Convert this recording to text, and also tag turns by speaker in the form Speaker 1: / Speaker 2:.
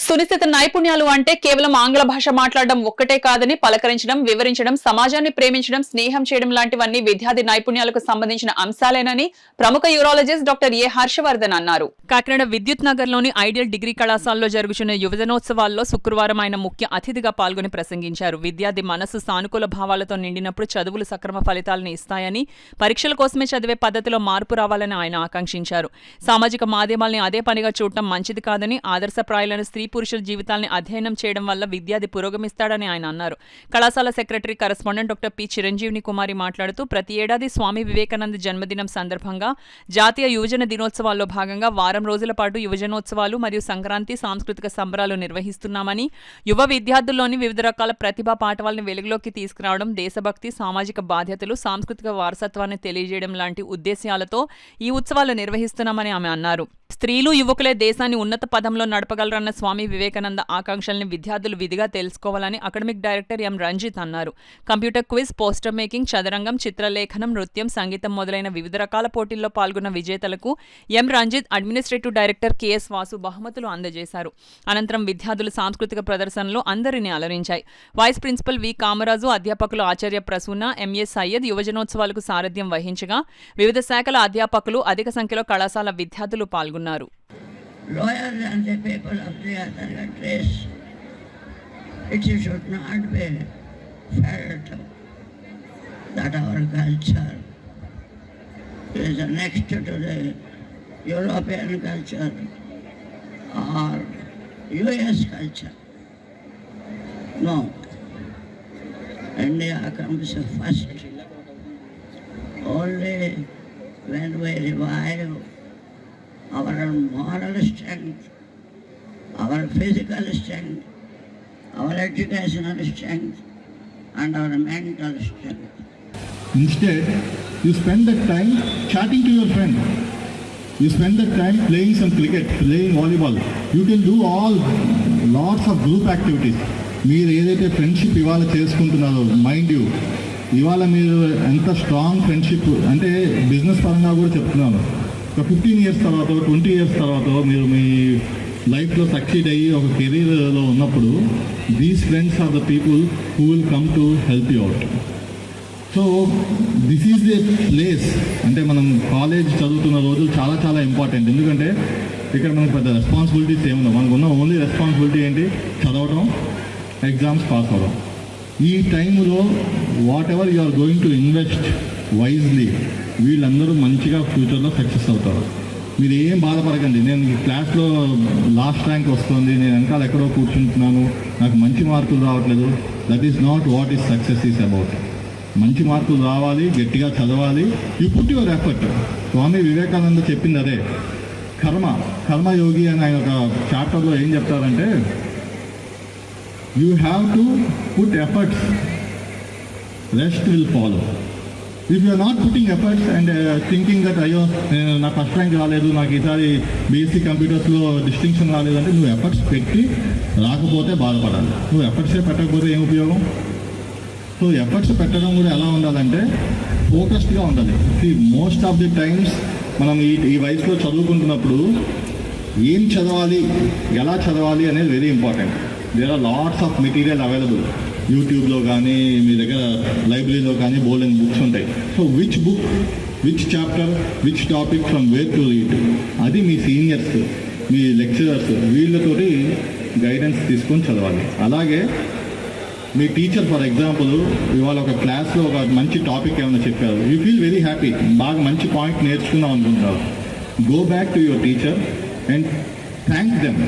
Speaker 1: సునిశ్చిత నైపుణ్యాలు అంటే కేవలం ఆంగ్ల భాష మాట్లాడడం ఒక్కటే కాదని పలకరించడం, వివరించడం, సమాజాన్ని ప్రేమించడం, స్నేహం చేయడం లాంటివన్నీ విద్యార్థి నైపుణ్యాలకు సంబంధించిన అంశాలేనని ప్రముఖ యూరాలజిస్ట్ డాక్టర్ ఏ హర్షవర్ధన్ అన్నారు. కాకినాడ విద్యుత్ నగర్ లోని ఐడియల్ డిగ్రీ కళాశాలలో జరుగుతున్న యువజనోత్సవాల్లో శుక్రవారం ఆయన ముఖ్య అతిథిగా పాల్గొని ప్రసంగించారు. విద్యార్థి మనస్సు సానుకూల భావాలతో నిండినప్పుడు చదువులు సక్రమ ఫలితాలను ఇస్తాయని, పరీక్షల కోసమే చదివే పద్ధతిలో మార్పు రావాలని ఆయన ఆకాంక్షించారు. సామాజిక మాధ్యమాల్ని అదే పనిగా చూడటం మంచిది కాదని, ఆదర్శప్రాయాలను స్త్రీ పురుషుల జీవితాల్ని అధ్యయనం చేయడం వల్ల విద్యార్థి పురోగమిస్తాడని ఆయన అన్నారు. కళాశాల సెక్రటరీ కరెస్పాండెంట్ డాక్టర్ పి చిరంజీవిని కుమారి మాట్లాడుతూ ప్రతి ఏడాది స్వామి వివేకానంద జన్మదినం సందర్భంగా జాతీయ యువజన దినోత్సవాల్లో భాగంగా వారం రోజుల పాటు యువజనోత్సవాలు మరియు సంక్రాంతి సాంస్కృతిక సంబరాలు నిర్వహిస్తున్నామని, యువ విద్యార్థుల్లోని వివిధ రకాల ప్రతిభా పాఠవాలను వెలుగులోకి తీసుకురావడం, దేశభక్తి, సామాజిక బాధ్యతలు, సాంస్కృతిక వారసత్వాన్ని తెలియజేయడం లాంటి ఉద్దేశాలతో ఈ ఉత్సవాలు నిర్వహిస్తున్నామని ఆమె అన్నారు. స్త్రీలు, యువకులే దేశాన్ని ఉన్నత పదంలో నడపగలరన్న స్వామి వివేకానంద ఆకాంక్షల్ని విద్యార్థులు విధిగా తెలుసుకోవాలని అకాడమిక్ డైరెక్టర్ ఎం రంజిత్ అన్నారు. కంప్యూటర్ క్విజ్, పోస్టర్ మేకింగ్, చదరంగం, చిత్రలేఖనం, నృత్యం, సంగీతం మొదలైన వివిధ రకాల పోటీల్లో పాల్గొన్న విజేతలకు M Ranjith, administrative director KS Vasu బహుమతులు అందజేశారు. అనంతరం విద్యార్థులు సాంస్కృతిక ప్రదర్శనలు అందరినీ అలరించాయి. వైస్ ప్రిన్సిపల్ వి కామరాజు, అధ్యాపకులు ఆచార్య ప్రసూన, ఎంఏ సయ్యద్ యువజనోత్సవాలకు సారథ్యం వహించగా వివిధ శాఖల అధ్యాపకులు, అధిక సంఖ్యలో కళాశాల విద్యార్థులు పాల్గొన్నారు.
Speaker 2: Lower than the people of the other countries, it should not be felt that our culture is next to the European culture or US culture. No, India comes first. Only when we revive our moral strength, our physical strength, our educational strength, and our mental strength.
Speaker 3: Instead, you spend that time chatting to your friend. You spend that time playing some cricket, playing volleyball. You can do lots of group activities. మీరు ఏదైతే friendship ఇవాళ చేసుకుంటున్నారో, mind you, ఇవాళ మీరు ఎంత strong friendship అంటే business పరంగా కూడా చెప్తున్నాను. ఒక 15 years తర్వాత, 20 years తర్వాత మీరు మీ లైఫ్లో సక్సీడ్ అయ్యి ఒక కెరీర్లో ఉన్నప్పుడు these friends are the people who will come to help you out. So this is the place. అంటే మనం కాలేజ్ చదువుతున్న రోజులు చాలా చాలా ఇంపార్టెంట్. ఎందుకంటే ఇక్కడ మనకు పెద్ద రెస్పాన్సిబిలిటీస్ ఏముండవు. మనకు ఉన్న ఓన్లీ రెస్పాన్సిబిలిటీ ఏంటి? చదవడం, ఎగ్జామ్స్ పాస్ అవ్వడం. ఈ టైంలో whatever you are going to invest wisely, వీళ్ళందరూ మంచిగా ఫ్యూచర్లో సక్సెస్ అవుతారు. మీరు ఏం బాధపడకండి. నేను ఈ క్లాస్లో లాస్ట్ ర్యాంక్ వస్తుంది, నేను వెనకాల ఎక్కడో కూర్చుంటున్నాను, నాకు మంచి మార్కులు రావట్లేదు. That is not what is success is about. మంచి మార్కులు రావాలి, గట్టిగా చదవాలి, you put your effort. Swami Vivekananda చెప్పింది అదే. కర్మయోగి అని ఆయన ఒక చాప్టర్లో ఏం చెప్తారంటే, you have to put efforts, rest will follow. If you are not putting efforts and thinking that అయ్యో నాకు ఫస్ట్ ర్యాంక్ రాలేదు, నాకు ఈసారి బీఎస్సీ కంప్యూటర్స్లో డిస్టింక్షన్ రాలేదంటే, నువ్వు ఎఫర్ట్స్ పెట్టి రాకపోతే బాధపడాలి. నువ్వు ఎఫర్ట్సే పెట్టకపోతే ఏం ఉపయోగం? సో ఎఫర్ట్స్ పెట్టడం కూడా ఎలా ఉండాలంటే ఫోకస్డ్గా ఉండాలి. మోస్ట్ ఆఫ్ ది టైమ్స్ మనం ఈ వయసులో చదువుకుంటున్నప్పుడు ఏం చదవాలి, ఎలా చదవాలి అనేది very important. There are lots of material available. యూట్యూబ్లో కానీ మీ దగ్గర లైబ్రరీలో కానీ బోల్డెన్ బుక్స్ ఉంటాయి. So which book, which chapter, which topic, from where to read, అది మీ సీనియర్స్, మీ లెక్చరర్స్ వీళ్ళతోటి గైడెన్స్ తీసుకొని చదవాలి. అలాగే మీ టీచర్ ఫర్ ఎగ్జాంపుల్ ఇవాళ ఒక క్లాస్లో ఒక మంచి టాపిక్ ఏమైనా చెప్పారు, యూ ఫీల్ వెరీ హ్యాపీ, బాగా మంచి పాయింట్ నేర్చుకుందాం అనుకుంటారు. Go back to your teacher and thank them.